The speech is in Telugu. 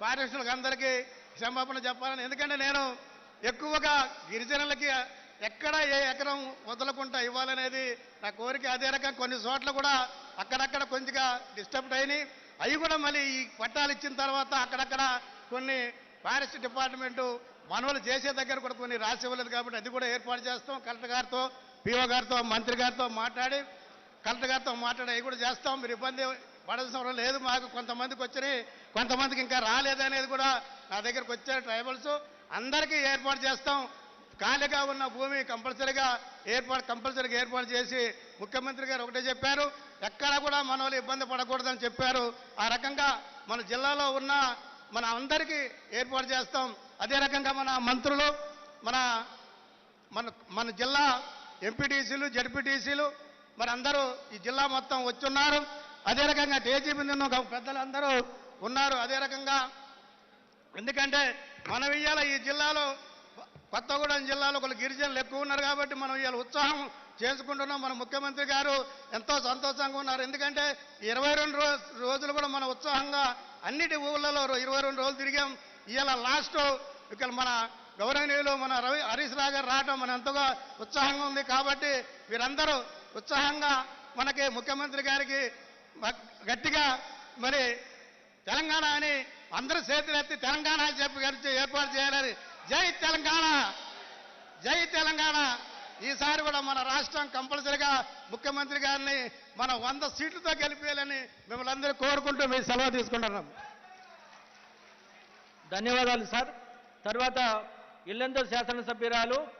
ఫారెస్టులకు అందరికీ క్షమాపణ చెప్పాలని. ఎందుకంటే నేను ఎక్కువగా గిరిజనులకి ఎక్కడ ఏ ఎకరం వదలకుండా ఇవ్వాలనేది నా కోరిక. అదే రకంగా కొన్ని చోట్ల కూడా అక్కడక్కడ కొంచెంగా డిస్టర్బ్ అయినాయి. అవి కూడా మళ్ళీ ఈ పట్టాలు ఇచ్చిన తర్వాత అక్కడక్కడ కొన్ని ఫారెస్ట్ డిపార్ట్మెంటు మనవలు చేసే దగ్గర కూడా కొన్ని రాసి ఇవ్వలేదు. కాబట్టి అది కూడా ఏర్పాటు చేస్తాం. కలెక్టర్ గారితో, పిఓ గారితో, మంత్రి గారితో మాట్లాడి కలెక్టర్ గారితో మాట్లాడి అవి కూడా చేస్తాం. మీరు ఇబ్బంది పడాల్సిన లేదు. మాకు కొంతమందికి వచ్చినాయి, కొంతమందికి ఇంకా రాలేదనేది కూడా నా దగ్గరకు వచ్చారు ట్రైబల్స్. అందరికీ ఏర్పాటు చేస్తాం. ఖాళీగా ఉన్న భూమి కంపల్సరీగా ఏర్పాటు చేసి ముఖ్యమంత్రి గారు ఒకటే చెప్పారు, ఎక్కడా కూడా మన వాళ్ళు ఇబ్బంది పడకూడదని చెప్పారు. ఆ రకంగా మన జిల్లాలో ఉన్న మన అందరికీ ఏర్పాటు చేస్తాం. అదే రకంగా మన మంత్రులు, మన మన మన జిల్లా ఎంపీటీసీలు, జడ్పీటీసీలు మరి అందరూ ఈ జిల్లా మొత్తం వచ్చున్నారు. అదే రకంగా డీజీపీ నిన్న పెద్దలందరూ ఉన్నారు. అదే రకంగా ఎందుకంటే మనం ఇవాళ ఈ జిల్లాలో కొత్తగూడెం జిల్లాలో కొన్ని గిరిజనులు ఎక్కువ ఉన్నారు కాబట్టి మనం ఇవాళ ఉత్సాహం చేసుకుంటున్నాం. మన ముఖ్యమంత్రి గారు ఎంతో సంతోషంగా ఉన్నారు. ఎందుకంటే 22 రోజులు కూడా మన ఉత్సాహంగా అన్నిటి ఊళ్ళలో 22 రోజులు తిరిగాం. ఇవాళ లాస్ట్ ఇక్కడ మన గౌరవనీయులు మన హరీష్ రావు గారు రావటం మన ఎంతగా ఉత్సాహంగా ఉంది. కాబట్టి వీరందరూ ఉత్సాహంగా మనకి ముఖ్యమంత్రి గారికి గట్టిగా మరి తెలంగాణ అని అందరూ చేతులెత్తి తెలంగాణ అని చెప్పి ఏర్పాటు చేయాలని. జై తెలంగాణ, జై తెలంగాణ. ఈసారి కూడా మన రాష్ట్రం కంపల్సరిగా ముఖ్యమంత్రి గారిని మన 100 సీట్లతో గెలిపేయాలని మిమ్మల్ని అందరూ కోరుకుంటూ మీ సెలవు తీసుకుంటున్నాం. ధన్యవాదాలు సార్. తర్వాత ఇల్లందు శాసనసభ్యురాలు